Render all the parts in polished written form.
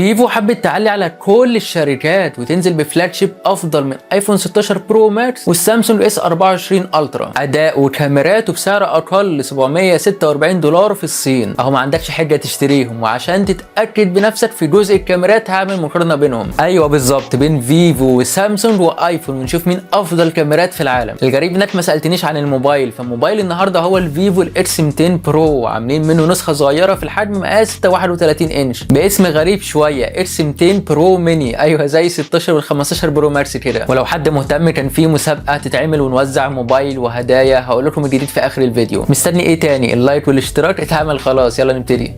فيفو حبت تعلي على كل الشركات وتنزل بفلاج شيب افضل من ايفون 16 برو ماكس والسامسونج اس 24 الترا، اداء وكاميرات وبسعر اقل $746 في الصين. اهو ما عندكش حاجه تشتريهم، وعشان تتاكد بنفسك في جزء الكاميرات هعمل مقارنه بينهم. ايوه بالظبط، بين فيفو وسامسونج وايفون، ونشوف مين افضل كاميرات في العالم. الغريب انك ما سالتنيش عن الموبايل، فالموبايل النهارده هو الفيفو الاكس 200 برو، عاملين منه نسخه صغيره في الحجم مقاس 31 انش باسم غريب شويه، اكس 200 برو ميني. ايوه زي 16 وال 15 برو ماكس كده. ولو حد مهتم كان في مسابقه هتتعمل ونوزع موبايل وهدايا، هقول لكم الجديد في اخر الفيديو. مستني ايه تاني؟ اللايك والاشتراك اتعمل خلاص، يلا نبتدي.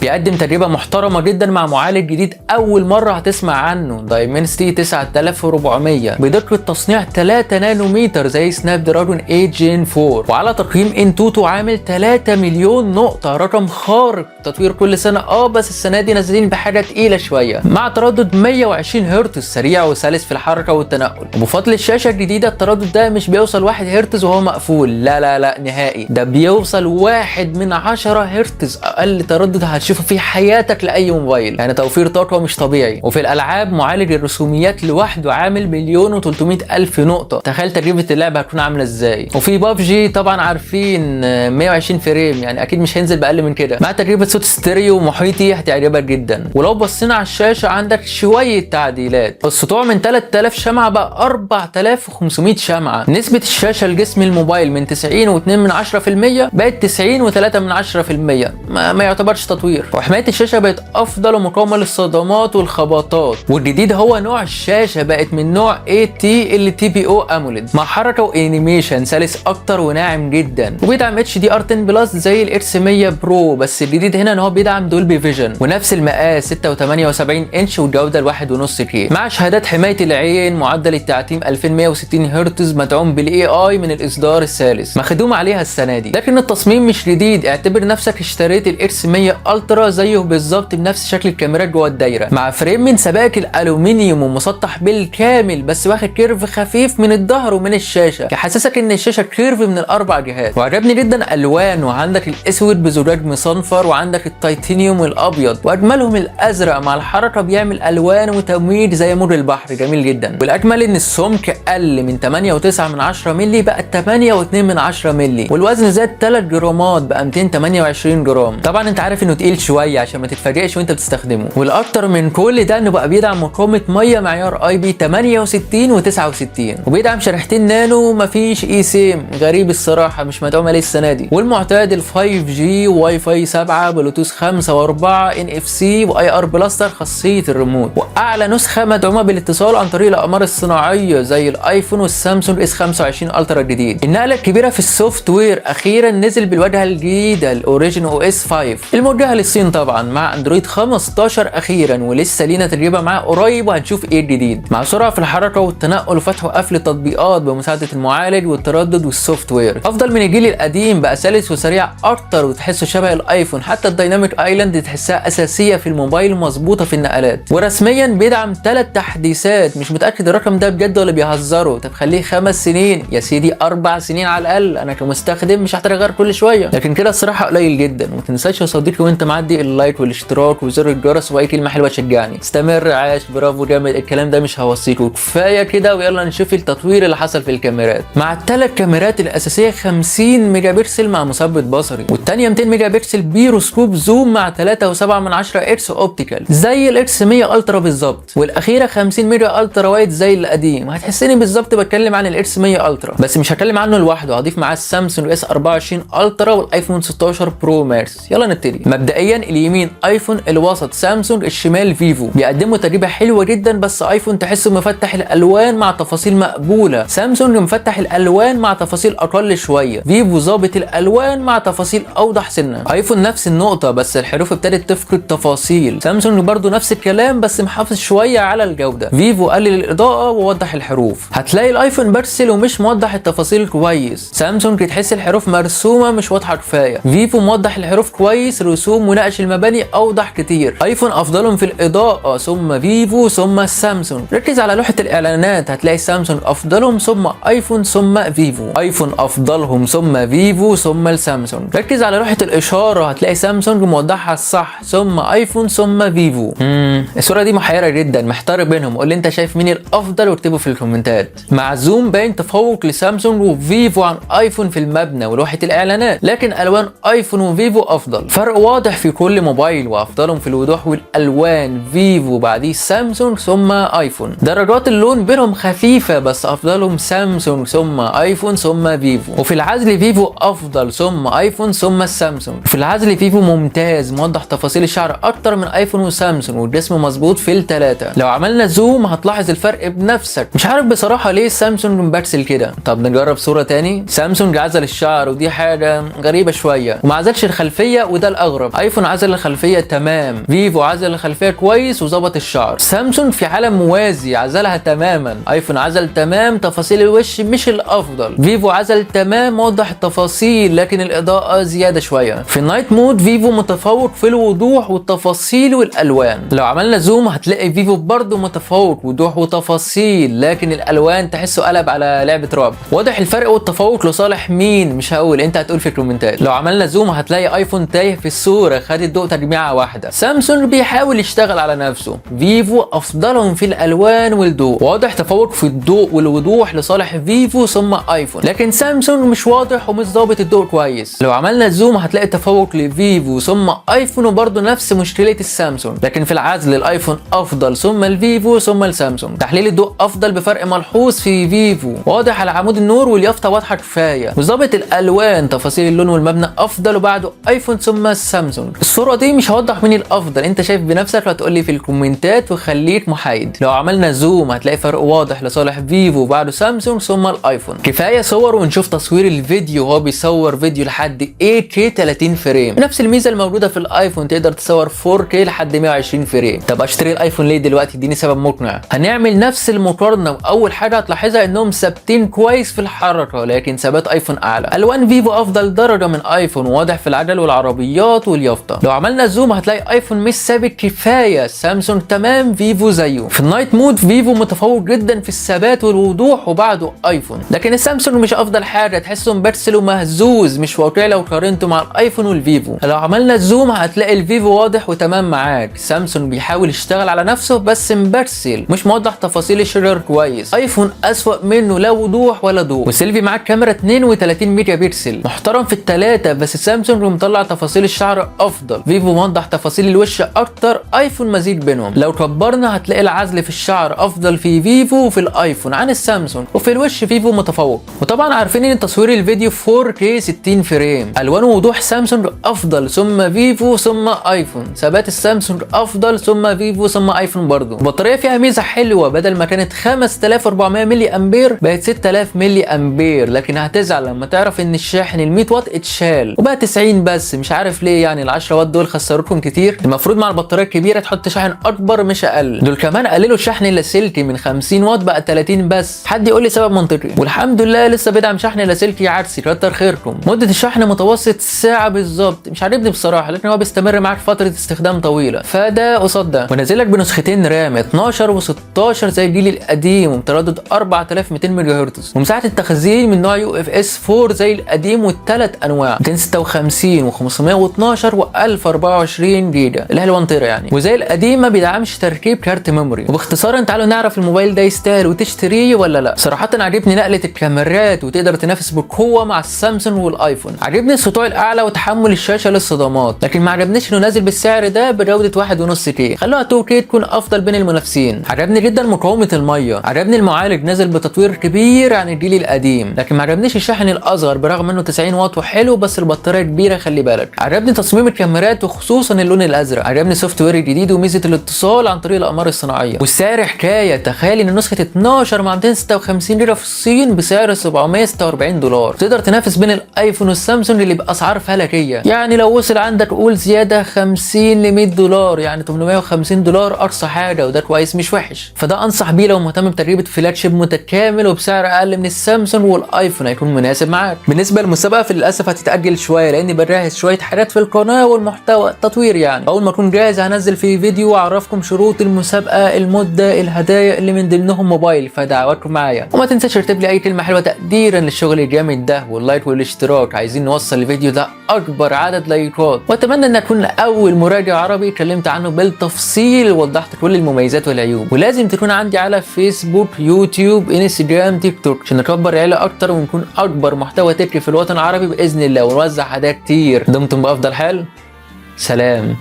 بيقدم تجربة محترمة جدا مع معالج جديد أول مرة هتسمع عنه، دايمنسيتي 9400 بدقة تصنيع 3 نانومتر زي سناب دراجون 8 جين 4، وعلى تقييم انتوتو عامل 3 مليون نقطة، رقم خارق. تطوير كل سنة بس السنة دي نازلين بحاجة تقيلة شوية، مع تردد 120 هرتز سريع وسلس في الحركة والتنقل. وبفضل الشاشة الجديدة التردد ده مش بيوصل 1 هرتز وهو مقفول، لا نهائي، ده بيوصل 1/10 هرتز، أقل تردد هتشوفه في حياتك لاي موبايل، يعني توفير طاقه مش طبيعي. وفي الالعاب معالج الرسوميات لوحده عامل 1,300,000 نقطه، تخيل تجربه اللعبه هتكون عامله ازاي. وفي بابجي طبعا عارفين 120 فريم، يعني اكيد مش هينزل باقل من كده، مع تجربه صوت ستيريو محيطي هتعجبك جدا. ولو بصينا على الشاشه عندك شويه تعديلات، السطوع من 3000 شمعه بقى 4500 شمعه، نسبه الشاشه لجسم الموبايل من 90.2% بقت 90.3%، ما يعتبرش تطوير. وحمايه الشاشه بقت افضل ومقاومه للصدمات والخبطات. والجديد هو نوع الشاشه بقت من نوع ATLTPO AMOLED مع حركه وانيميشن سلس اكتر وناعم جدا، وبيدعم HDR 10 بلس زي الاكس 100 برو، بس الجديد هنا ان هو بيدعم دولبي فيجن، ونفس المقاس 6.78 انش والجوده 1.5K، مع شهادات حمايه العين، معدل التعتيم 2160 هرتز، مدعوم بالاي اي من الاصدار الثالث، مخدوم عليها السنه دي. لكن التصميم مش جديد، اعتبر نفسك اشتريت الاكس 100 الترا زيه بالظبط بنفس شكل الكاميرات جوه الدايره، مع فريم من سبائك الالومنيوم ومسطح بالكامل، بس واخد كيرف خفيف من الظهر ومن الشاشه يحسسك ان الشاشه كيرف من الاربع جهات. وعجبني جدا الوانه، عندك الاسود بزجاج مصنفر، وعندك التيتانيوم والابيض، واجملهم الازرق مع الحركه بيعمل الوان وتمويج زي مر البحر، جميل جدا. والاجمل ان السمك قل من 8.9 مللي بقى 8.2 مللي، والوزن زاد 3 جرامات بقى 228 جرام. طبعا انت عارف انه تقيل شويه عشان ما تتفاجئش وانت بتستخدمه. والاكتر من كل ده انه بقى بيدعم مقاومه ميه معيار IP 68 و69، وبيدعم شريحتين نانو مفيش اي سيم، غريب الصراحه، مش مدعومه ليه السنه دي. والمعتاد 5G واي فاي 7 بلوتوث 5 و4 NFC واي ار بلاستر خاصيه الريموت، واعلى نسخه مدعومه بالاتصال عن طريق الاقمار الصناعيه زي الايفون والسامسونج اس 25 الترا الجديد. النقله الكبيره في السوفت وير اخيرا نزل بالواجهه الجديده الاوريجين OS 5 الموجهه للصين طبعا، مع اندرويد 15 اخيرا، ولسه لينا تجربه معاه قريب وهنشوف ايه الجديد، مع سرعه في الحركه والتنقل وفتح وقفل التطبيقات بمساعده المعالج والتردد والسوفت وير، افضل من الجيل القديم، بقى سلس وسريع اكتر وتحسه شبه الايفون، حتى الدايناميك ايلاند تحسها اساسيه في الموبايل ومظبوطه في النقلات. ورسميا بيدعم 3 تحديثات، مش متاكد الرقم ده بجد ولا بيهزروا. طب خليه 5 سنين يا سيدي، 4 سنين على الاقل، انا كمستخدم مش هحتاج اغير كل شويه، لكن كده الصراحه قليل جدا. وما تنساش يا صديقي وانت معدي اللايك والاشتراك وزر الجرس واي كلمه حلوه تشجعني. استمر، عاش، برافو، جامد، الكلام ده مش هوصيك، وكفايه كده. ويلا نشوف التطوير اللي حصل في الكاميرات. مع الثلاث كاميرات الاساسيه 50 ميجا بكسل مع مثبت بصري، والثانيه 200 ميجا بكسل بيروسكوب زوم مع 3.7 اكس اوبتيكال زي الاكس 100 الترا بالظبط، والاخيره 50 ميجا الترا وايد زي القديم. هتحسني بالظبط بتكلم عن الاكس 100 الترا، بس مش هتكلم عنه لوحده، هضيف معاه السامسونج اس 24 الترا والايفون 16 برو ماكس. يلا نبتدي. مبدئيا اليمين ايفون، الوسط سامسونج، الشمال فيفو. بيقدموا تجربه حلوه جدا، بس ايفون تحسه مفتح الالوان مع تفاصيل مقبوله، سامسونج مفتح الالوان مع تفاصيل اقل شويه، فيفو ظابط الالوان مع تفاصيل اوضح سنه. ايفون نفس النقطه بس الحروف ابتدت تفقد تفاصيل، سامسونج برضو نفس الكلام بس محافظ شويه على الجوده، فيفو قلل الاضاءه ووضح الحروف. هتلاقي الايفون برسل ومش موضح التفاصيل كويس، سامسونج تحس الحروف مرسومه مش واضحه كفايه، فيفو موضح الحروف كويس، رسوم ونقش المباني اوضح كتير. ايفون افضلهم في الاضاءه ثم فيفو ثم سامسونج. ركز على لوحه الاعلانات هتلاقي سامسونج افضلهم ثم ايفون ثم فيفو. ايفون افضلهم ثم فيفو ثم السامسونج. ركز على لوحه الاشاره هتلاقي سامسونج موضحها الصح ثم ايفون ثم فيفو. الصوره دي محيره جدا، محتار بينهم. قول لي انت شايف مين الافضل واكتبه في الكومنتات. مع الزوم باين تفوق لسامسونج وفيفو عن ايفون في المبنى ولوحه الاعلانات، لكن الوان ايفون وفيفو افضل. فرق واضح في كل موبايل، وافضلهم في الوضوح والالوان فيفو بعديه سامسونج ثم ايفون. درجات اللون بينهم خفيفه بس افضلهم سامسونج ثم ايفون ثم فيفو. وفي العزل فيفو افضل ثم ايفون ثم السامسونج. في العزل فيفو ممتاز، موضح تفاصيل الشعر اكتر من ايفون وسامسونج، والجسم مظبوط في الثلاثه. لو عملنا زوم هتلاحظ الفرق بنفسك. مش عارف بصراحه ليه سامسونج مبرسل كده. طب نجرب صوره تاني. سامسونج عزل الشعر ودي حاجه غريبه شويه، وما عزلش الخلفيه وده الاغرب. ايفون عزل الخلفيه تمام، فيفو عزل الخلفيه كويس وظبط الشعر. سامسونج في عالم موازي عزلها تماما. ايفون عزل تمام تفاصيل الوش مش الافضل. فيفو عزل تمام وضح التفاصيل لكن الاضاءه زياده شويه. في النايت مود فيفو متفوق في الوضوح والتفاصيل والالوان. لو عملنا زوم هتلاقي فيفو برضه متفوق وضوح وتفاصيل، لكن الالوان تحسه قلب على لعبه رعب. واضح الفرق والتفوق لصالح مين؟ مش هقول، انت هتقول في الكومنتات. لو عملنا زوم هتلاقي ايفون تايه في الصوره، خد الضوء تجميعه واحده. سامسونج بيحاول يشتغل على نفسه. فيفو افضلهم في الالوان والضوء، واضح تفوق في الضوء والوضوح لصالح فيفو ثم ايفون، لكن سامسونج مش واضح ومش ظابط الضوء كويس. لو عملنا زوم هتلاقي تفوق لفيفو ثم ايفون وبرضه نفس مشكله السامسونج، لكن في العزل الايفون افضل ثم الفيفو ثم السامسونج. تحليل الضوء افضل بفرق ملحوظ في فيفو، واضح على عمود النور واليافطه واضحه كفايه، وظابط الالوان تفاصيل اللون والمبنى افضل وبعده ايفون ثم السامسونج. الصوره دي مش هوضح مين الافضل، انت شايف بنفسك وهتقول لي في الكومنتات وخليك محايد. لو عملنا زوم هتلاقي فرق واضح لصالح فيفو بعده سامسونج ثم الايفون. كفايه صور ونشوف تصوير الفيديو وهو بيصور فيديو لحد 8K 30 فريم. نفس الميزه الموجوده في الايفون، تقدر تصور 4K لحد 120 فريم. طب اشتري الايفون ليه دلوقتي؟ اديني سبب مقنع. هنعمل نفس المقارنه، واول حاجه هتلاحظها انهم ثابتين كويس في الحركه لكن ثبات ايفون اعلى. الوان فيفو افضل درجه من ايفون، واضح في العجل والعربيات واليافطه. لو عملنا زوم هتلاقي ايفون مش ثابت كفايه، سامسونج تمام فيفو زيه. في النايت مود فيفو متفوق جدا في الثبات والوضوح وبعده ايفون، لكن السامسونج مش افضل حاجه، تحسه مبرسل ومهزوز مش واقعي لو قارنته مع الايفون والفيفو. لو عملنا زوم هتلاقي الفيفو واضح وتمام معاك. سامسونج بيحاول يشتغل على نفسه بس مبرسل، مش موضح تفاصيل الشرير كويس. ايفون اسوأ منه لا وضوح ولا ضوء. والسيلفي معاك كاميرا 32 ميجا بكسل محترم في الثلاثه، بس سامسونج مطلع تفاصيل الشعر افضل. فيفو موضح تفاصيل الوش اكتر، ايفون مزيد بينهم. لو كبرنا هتلاقي العزل في الشعر افضل في فيفو وفي الايفون عن السامسونج، وفي الوش فيفو متفوق. وطبعا عارفين ان تصوير الفيديو 4K 60 فريم. الوان ووضوح سامسونج افضل ثم فيفو ثم ايفون. ثبات السامسونج افضل ثم فيفو ثم ايفون برضه. البطاريه فيها ميزه حلوه، بدل ما كانت 5400 ملي امبير بقت 6000 ملي امبير، لكن هتزعل لما تعرف ان الشاحن ال 100 واط اتشال وبقى 90 بس. مش عارف ليه، يعني ال 10 واط دول خسروكم كتير. المفروض مع البطاريه الكبيره تحط شاحن اكبر مش اقل. دول كمان قللوا الشحن اللاسلكي من 50 واط بقى 30 بس. حد يقول لي سبب منطقي؟ والحمد لله لسه بيدعم شحن لاسلكي عكسي، كتر خيركم. مده الشحن متوسط ساعه بالظبط، مش عاجبني بصراحه، لكن هو بيستمر معاك فتره استخدام طويله، فده قصاد ده. ونازل لك بنسختين رام 12 و16 زي الجيل القديم، وبتردد 4200 ميجا هرتز، ومساحه التخزين من نوع UFS 4 زي القديم، والثلاث انواع 256 و512 و1024 جيجا اللي هي 1 تيرا يعني. وزي القديم ما بيدعمش تركيب كارت ميموري. وباختصار تعالوا نعرف الموبايل ده يستاهل وتشتريه ولا لا. صراحه عجبني نقله الكاميرات، وتقدر تنافس بقوه مع السامسونج والايفون. عجبني السطوع الاعلى وتحمل الشاشه للصدمات، لكن ما عجبنيش انه نازل بالسعر ده بجوده 1.5K. خلوها 2K تكون افضل بين المنافسين. عجبني جدا مقاومه الميه. عجبني المعالج نازل بتطوير كبير عن الجيل القديم، لكن ما عجبنيش الشاحن الاصغر برغم انه 90 واط وحلو، بس البطاريه كبيره خلي بالك. عجبني تصميم الكاميرات وخصوصا اللون الازرق. عجبني سوفت وير جديد وميزه الاتصال عن طريق الاقمار الصناعيه. والسعر حكايه، تخيل ان نسخه 12 مع 256 ليره في الصين بسعر $746. تقدر تنافس بين الايفون والسامسونج اللي باسعار فلكيه. يعني لو وصل عندك قول زياده 50 ل $100، يعني $850 اقصى حاجه، وده كويس مش وحش. فده انصح بيه لو مهتم بتجربه فلاج شيب متكامل وبسعر اقل من السامسونج والايفون، هيكون مناسب معاك. بالنسبه للمسابقه فللاسف هتتاجل شويه، لاني بجهز شويه حاجات في القناه تناول محتوى تطوير يعني. اول ما اكون جاهز هنزل في فيديو واعرفكم شروط المسابقه، المده، الهدايا اللي من ضمنهم موبايل، فدعواتكم معايا. وما تنساش تكتب لي اي كلمه حلوه تقديرا للشغل الجامد ده، واللايك والاشتراك. عايزين نوصل الفيديو ده اكبر عدد لايكات، واتمنى ان اكون اول مراجع عربي اتكلمت عنه بالتفصيل ووضحت كل المميزات والعيوب. ولازم تكون عندي على فيسبوك، يوتيوب، انستجرام، تيك توك، عشان نكبر العيله اكتر ونكون اكبر محتوى تكي في الوطن العربي باذن الله، ونوزع هدايا كتير. دمتم بافضل حال، سلام.